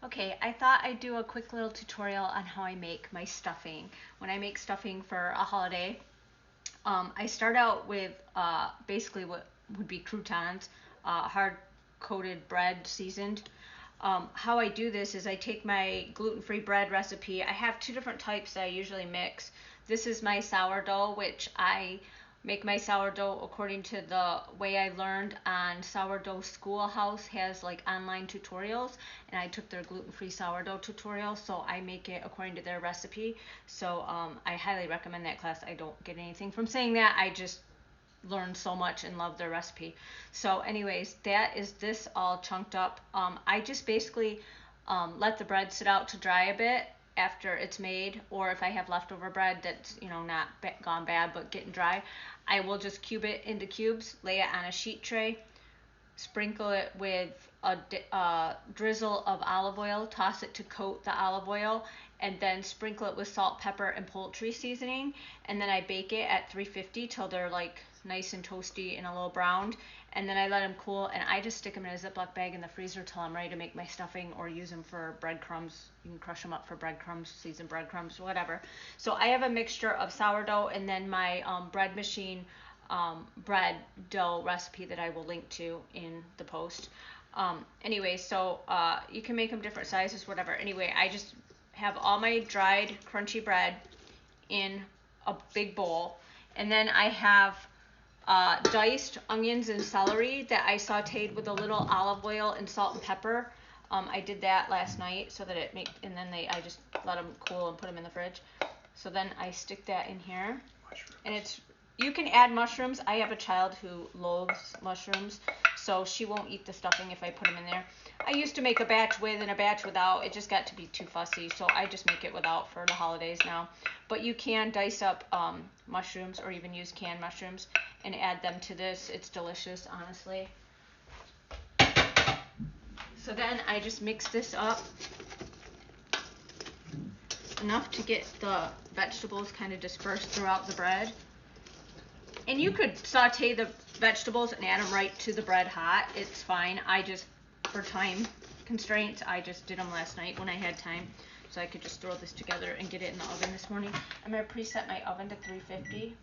Okay, I thought I'd do a quick little tutorial on how I make my stuffing. When I make stuffing for a holiday, I start out with basically what would be croutons, hard coated bread seasoned. How I do this is I take my gluten-free bread recipe. I have two different types that I usually mix. This is my sourdough, which I make my sourdough according to the way I learned on Sourdough Schoolhouse has like online tutorials, and I took their gluten-free sourdough tutorial, so I make it according to their recipe. So I highly recommend that class. I don't get anything from saying that. I just learned so much and love their recipe. So anyways, that is this all chunked up. I just basically let the bread sit out to dry a bit after it's made, or if I have leftover bread that's not gone bad but getting dry, I will just cube it into cubes, lay it on a sheet tray, sprinkle it with a drizzle of olive oil, toss it to coat the olive oil, and then sprinkle it with salt, pepper, and poultry seasoning. And then I bake it at 350 till they're like nice and toasty and a little browned. And then I let them cool, and I just stick them in a Ziploc bag in the freezer till I'm ready to make my stuffing, or use them for breadcrumbs. You can crush them up for breadcrumbs, seasoned breadcrumbs, whatever. So I have a mixture of sourdough and then my bread machine bread dough recipe that I will link to in the post. Anyway, so you can make them different sizes, whatever. Anyway, I just have all my dried crunchy bread in a big bowl, and then I have diced onions and celery that I sauteed with a little olive oil and salt and pepper. I did that last night so that and then I just let them cool and put them in the fridge. So then I stick that in here, and you can add mushrooms. I have a child who loathes mushrooms, so she won't eat the stuffing if I put them in there. I used to make a batch with and a batch without. It just got to be too fussy, so I just make it without for the holidays now. But you can dice up mushrooms, or even use canned mushrooms, and add them to this. It's delicious, honestly. So then I just mix this up enough to get the vegetables kind of dispersed throughout the bread. And you could saute the vegetables and add them right to the bread hot. It's fine. I just, for time constraints, I just did them last night when I had time, so I could just throw this together and get it in the oven this morning. I'm going to preset my oven to 350.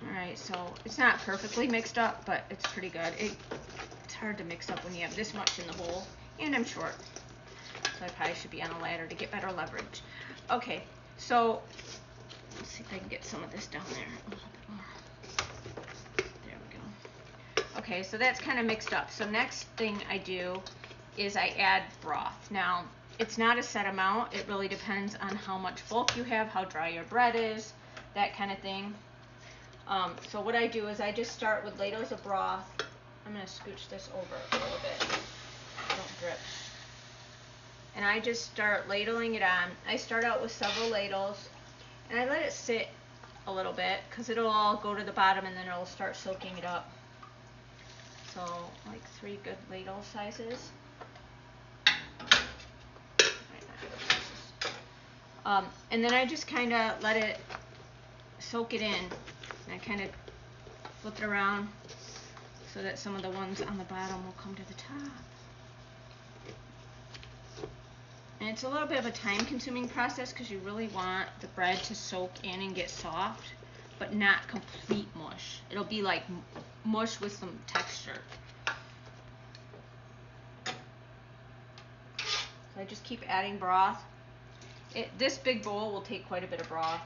Alright, so it's not perfectly mixed up, but it's pretty good. It's hard to mix up when you have this much in the bowl, and I'm short. So I probably should be on a ladder to get better leverage. Okay, so let's see if I can get some of this down there a little bit more. There we go. Okay, so that's kind of mixed up. So next thing I do is I add broth. Now, it's not a set amount. It really depends on how much bulk you have, how dry your bread is, that kind of thing. So what I do is I just start with ladles of broth. I'm going to scooch this over a little bit. Don't drip. And I just start ladling it on. I start out with several ladles, and I let it sit a little bit because it'll all go to the bottom and then it'll start soaking it up. So like 3 good ladle sizes. And then I just kind of let it soak it in. And I kind of flip it around so that some of the ones on the bottom will come to the top. And it's a little bit of a time-consuming process because you really want the bread to soak in and get soft, but not complete mush. It'll be like mush with some texture. So I just keep adding broth. This big bowl will take quite a bit of broth.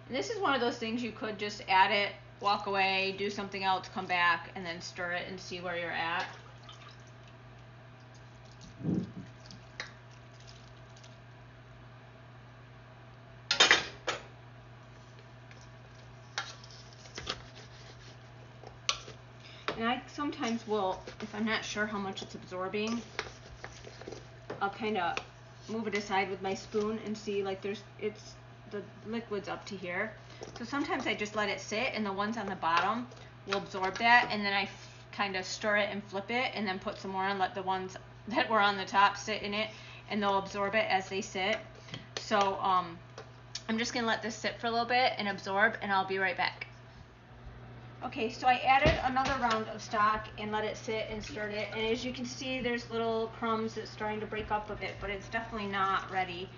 And this is one of those things you could just add it, walk away, do something else, come back, and then stir it and see where you're at. And I sometimes will, if I'm not sure how much it's absorbing, I'll kind of move it aside with my spoon and see, like the liquid's up to here. So sometimes I just let it sit, and the ones on the bottom will absorb that, and then I kind of stir it and flip it, and then put some more on, let the ones that were on the top sit in it, and they'll absorb it as they sit. So I'm just gonna let this sit for a little bit and absorb, and I'll be right back. Okay, so I added another round of stock and let it sit and stirred it, and as you can see, there's little crumbs that's starting to break up a bit, but it's definitely not ready.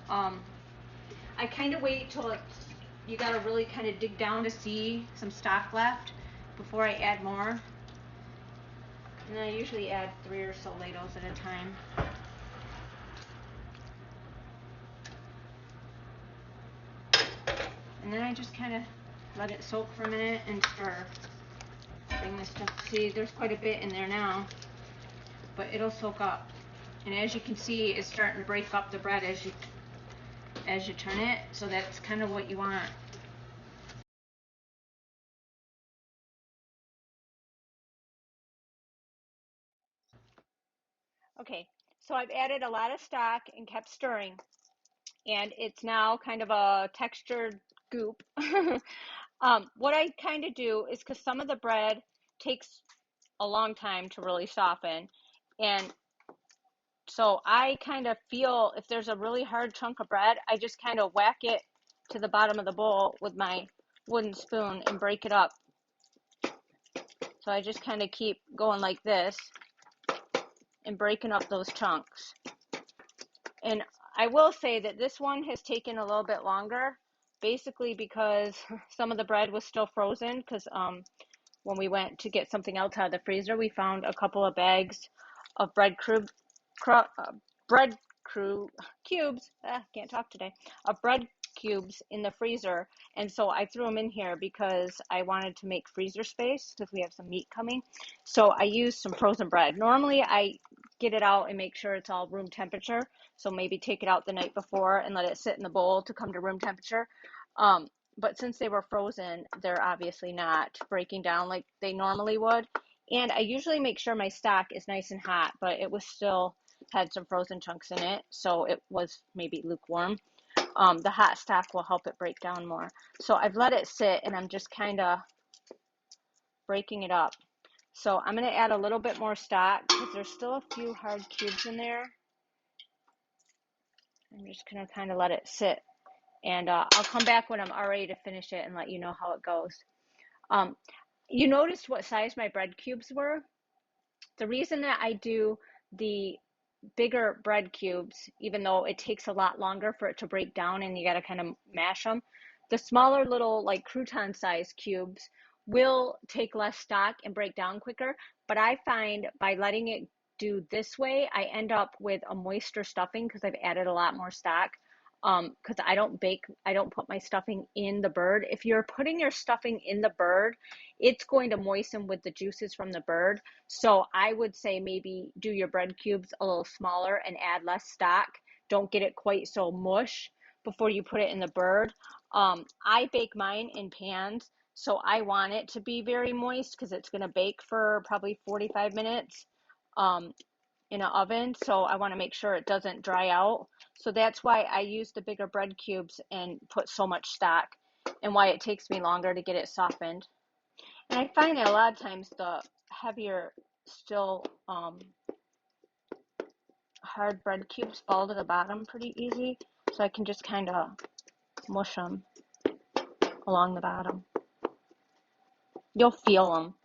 I kind of wait till you gotta really kind of dig down to see some stock left before I add more. And then I usually add 3 or so ladles at a time. And then I just kind of let it soak for a minute and stir. Bring this stuff. See, there's quite a bit in there now, but it'll soak up. And as you can see, it's starting to break up the bread as you turn it. So that's kind of what you want. Okay, so I've added a lot of stock and kept stirring, and it's now kind of a textured goop. What I kind of do is, because some of the bread takes a long time to really soften, and so I kind of feel if there's a really hard chunk of bread, I just kind of whack it to the bottom of the bowl with my wooden spoon and break it up. So I just kind of keep going like this and breaking up those chunks. And I will say that this one has taken a little bit longer, basically because some of the bread was still frozen, because when we went to get something else out of the freezer, we found a couple of bags of bread cubes. Can't talk today. Of bread cubes in the freezer, and so I threw them in here because I wanted to make freezer space because we have some meat coming. So I used some frozen bread. Normally I get it out and make sure it's all room temperature. So maybe take it out the night before and let it sit in the bowl to come to room temperature. But since they were frozen, they're obviously not breaking down like they normally would. And I usually make sure my stock is nice and hot, but it was still had some frozen chunks in it, so it was maybe lukewarm. The hot stock will help it break down more. So I've let it sit, and I'm just kind of breaking it up. So I'm going to add a little bit more stock because there's still a few hard cubes in there. I'm just going to kind of let it sit, and I'll come back when I'm all ready to finish it and let you know how it goes. You noticed what size my bread cubes were? The reason that I do the bigger bread cubes, even though it takes a lot longer for it to break down and you got to kind of mash them, the smaller little like crouton size cubes will take less stock and break down quicker. But I find by letting it do this way, I end up with a moister stuffing because I've added a lot more stock. Because I don't put my stuffing in the bird. If you're putting your stuffing in the bird, it's going to moisten with the juices from the bird. So I would say maybe do your bread cubes a little smaller and add less stock. Don't get it quite so mush before you put it in the bird. I bake mine in pans, so I want it to be very moist because it's going to bake for probably 45 minutes. In an oven, so I want to make sure it doesn't dry out. So that's why I use the bigger bread cubes and put so much stock, and why it takes me longer to get it softened. And I find that a lot of times the heavier, still hard bread cubes fall to the bottom pretty easy, so I can just kind of mush them along the bottom. You'll feel them.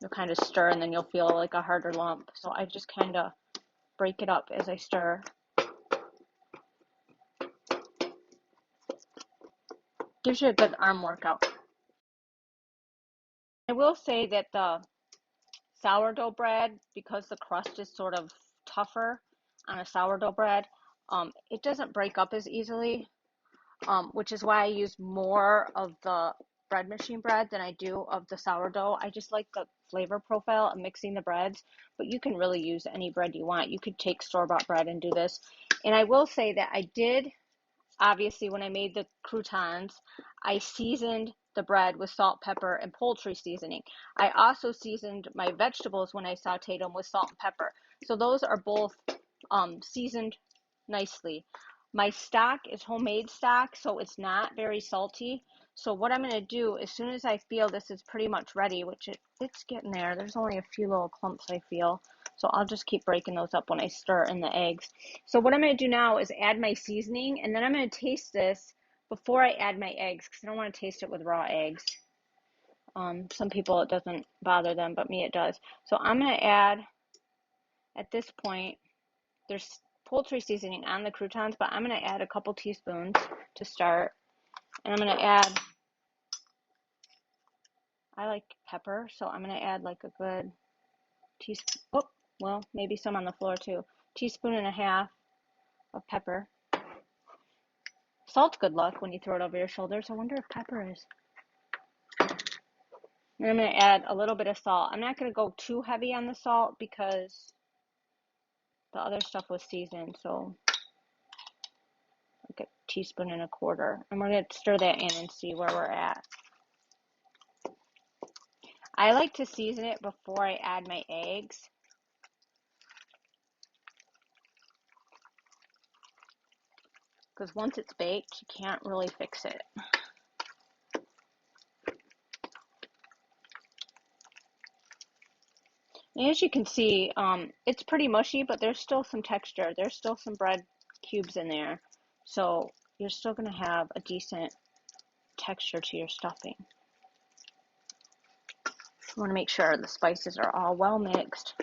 You'll kind of stir, and then you'll feel like a harder lump. So I just kind of break it up as I stir. Gives you a good arm workout. I will say that the sourdough bread, because the crust is sort of tougher on a sourdough bread, it doesn't break up as easily, which is why I use more of the bread machine bread than I do of the sourdough. I just like the flavor profile of mixing the breads, but you can really use any bread you want. You could take store-bought bread and do this. And I will say that I did, obviously, when I made the croutons, I seasoned the bread with salt, pepper, and poultry seasoning. I also seasoned my vegetables when I sauteed them with salt and pepper. So those are both seasoned nicely. My stock is homemade stock, so it's not very salty. So what I'm going to do, as soon as I feel this is pretty much ready, which it's getting there, there's only a few little clumps I feel. So I'll just keep breaking those up when I stir in the eggs. So what I'm going to do now is add my seasoning, and then I'm going to taste this before I add my eggs, because I don't want to taste it with raw eggs. Some people it doesn't bother them, but me it does. So I'm going to add, at this point, there's poultry seasoning on the croutons, but I'm going to add a couple teaspoons to start. And I'm going to add, I like pepper, so I'm going to add like a good teaspoon, oh, well, maybe some on the floor too. Teaspoon and a half of pepper. Salt's good luck when you throw it over your shoulders. I wonder if pepper is. And I'm going to add a little bit of salt. I'm not going to go too heavy on the salt because the other stuff was seasoned, so like a teaspoon and a quarter. And we're going to stir that in and see where we're at. I like to season it before I add my eggs. Because once it's baked, you can't really fix it. And as you can see, it's pretty mushy, but there's still some texture. There's still some bread cubes in there. So you're still going to have a decent texture to your stuffing. You want to make sure the spices are all well mixed.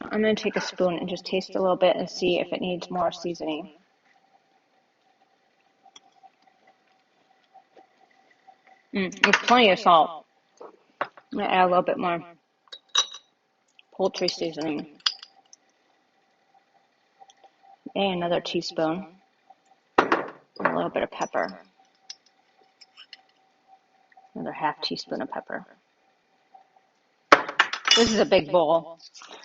I'm going to take a spoon and just taste a little bit and see if it needs more seasoning. There's plenty of salt. I'm going to add a little bit more poultry seasoning. And another teaspoon. And a little bit of pepper. Another half teaspoon of pepper. This is a big bowl.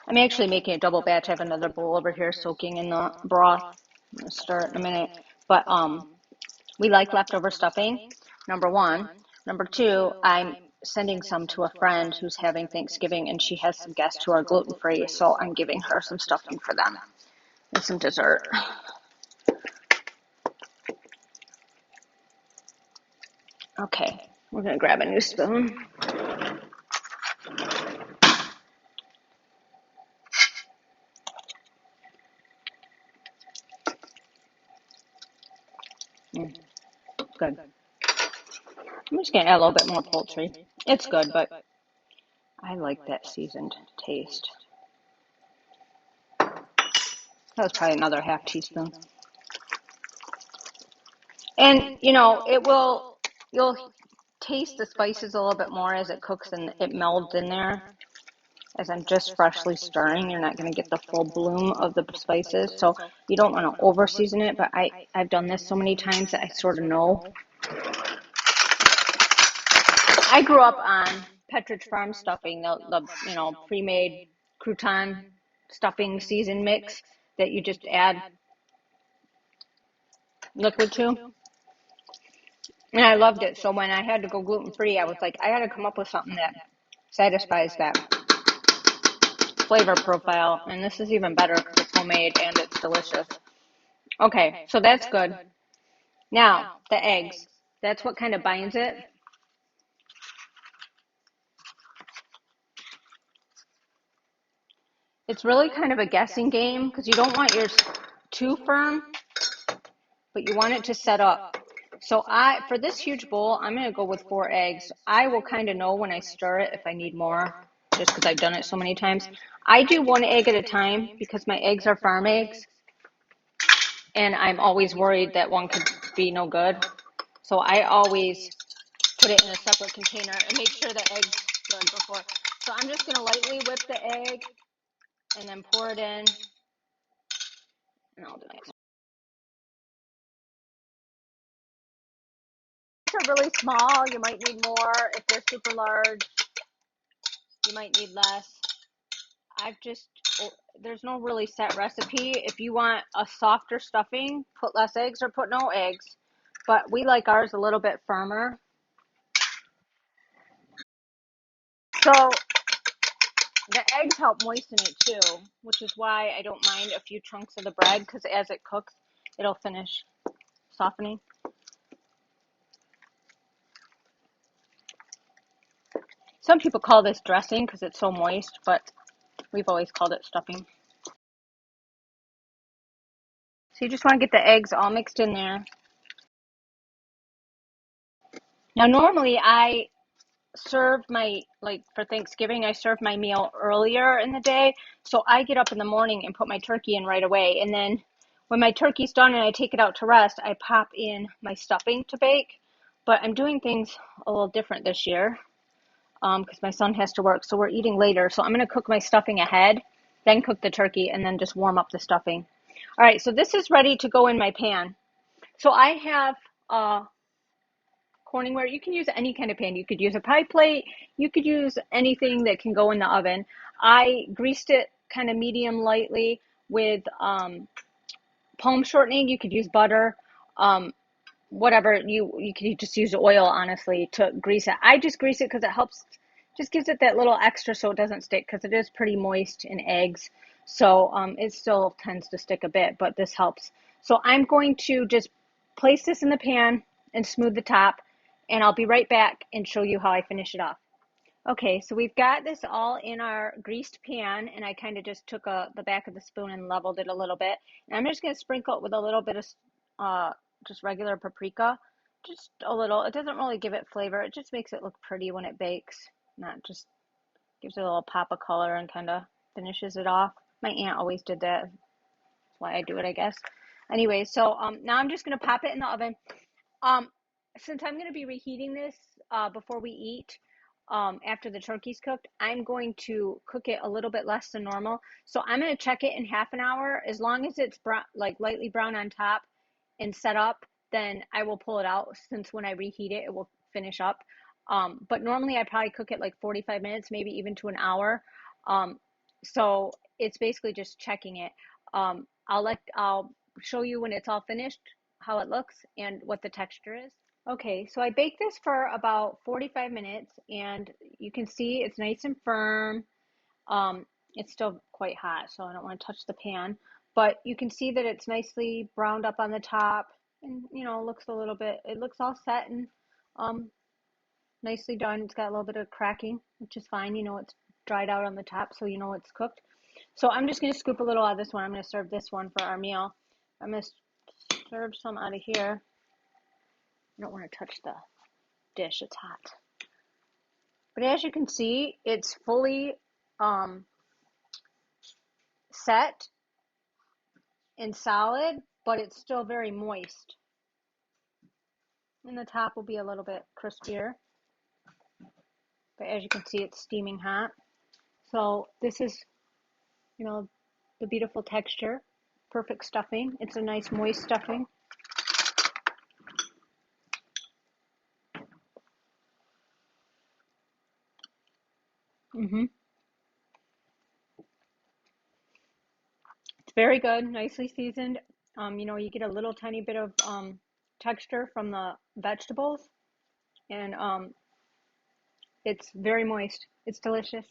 I'm actually making a double batch. I have another bowl over here soaking in the broth. I'm going to stir it in a minute. But we like leftover stuffing, number one. Number two, I'm sending some to a friend who's having Thanksgiving, and she has some guests who are gluten-free, so I'm giving her some stuffing for them and some dessert. Okay, we're going to grab a new spoon. Good. I'm just going to add a little bit more poultry. It's good, but I like that seasoned taste. That was probably another half teaspoon. And, you know, you'll taste the spices a little bit more as it cooks and it melds in there. As I'm just freshly stirring, you're not going to get the full bloom of the spices. So you don't want to over season it, but I've done this so many times that I sort of know. I grew up on Pepperidge Farm stuffing, the you know, pre-made crouton stuffing season mix that you just add liquid to. And I loved it. So when I had to go gluten-free, I was like, I got to come up with something that satisfies that flavor profile. And this is even better because it's homemade and it's delicious. Okay, so that's good. Now, the eggs. That's what kind of binds it. It's really kind of a guessing game because you don't want yours too firm, but you want it to set up. So for this huge bowl, I'm going to go with 4 eggs. I will kind of know when I stir it if I need more, just because I've done it so many times. I do 1 egg at a time because my eggs are farm eggs, and I'm always worried that one could be no good. So I always put it in a separate container and make sure the egg's good before. So I'm just going to lightly whip the egg and then pour it in. And I'll do next. If they're really small, you might need more. If they're super large, you might need less. There's no really set recipe. If you want a softer stuffing, put less eggs or put no eggs. But we like ours a little bit firmer. So the eggs help moisten it too, which is why I don't mind a few chunks of the bread, because as it cooks, it'll finish softening. Some people call this dressing because it's so moist, but We've always called it stuffing. So you just want to get the eggs all mixed in there. Now, normally I serve my, like for Thanksgiving, I serve my meal earlier in the day. So I get up in the morning and put my turkey in right away. And then when my turkey's done and I take it out to rest, I pop in my stuffing to bake. But I'm doing things a little different this year because my son has to work. So we're eating later. So I'm going to cook my stuffing ahead, then cook the turkey, and then just warm up the stuffing. All right, so this is ready to go in my pan. So I have Corningware. You can use any kind of pan. You could use a pie plate. You could use anything that can go in the oven. I greased it kind of medium lightly with palm shortening. You could use butter. Whatever, you could just use oil, honestly, to grease it. I just grease it because it helps, just gives it that little extra so it doesn't stick, because it is pretty moist in eggs. So it still tends to stick a bit, but this helps. So I'm going to just place this in the pan and smooth the top, and I'll be right back and show you how I finish it off. Okay, so we've got this all in our greased pan, and I kind of just took the back of the spoon and leveled it a little bit. And I'm just going to sprinkle it with a little bit of just regular paprika, just a little. It doesn't really give it flavor. It just makes it look pretty when it bakes. Not just gives it a little pop of color and kind of finishes it off. My aunt always did that. That's why I do it, I guess. Anyway, so now I'm just going to pop it in the oven. Um, since I'm going to be reheating this before we eat, after the turkey's cooked, I'm going to cook it a little bit less than normal. So I'm going to check it in half an hour. As long as it's brown, like lightly brown on top and set up, then I will pull it out, since when I reheat it, it will finish up. But normally I probably cook it like 45 minutes, maybe even to an hour. Um, so it's basically just checking it. I'll show you when it's all finished, how it looks and what the texture is. Okay, so I baked this for about 45 minutes, and you can see it's nice and firm. It's still quite hot, so I don't want to touch the pan, but you can see that it's nicely browned up on the top, and looks a little bit, it looks all set and um, nicely done. It's got a little bit of cracking, which is fine. It's dried out on the top, so it's cooked. So I'm just going to scoop a little out of this one. I'm going to serve this one for our meal. I'm going to serve some out of here. I don't want to touch the dish, it's hot. But as you can see, it's fully set and solid, but it's still very moist. And the top will be a little bit crispier. But as you can see, it's steaming hot. So this is, the beautiful texture. Perfect stuffing. It's a nice moist stuffing. It's very good, nicely seasoned. You get a little tiny bit of texture from the vegetables, and it's very moist. It's delicious.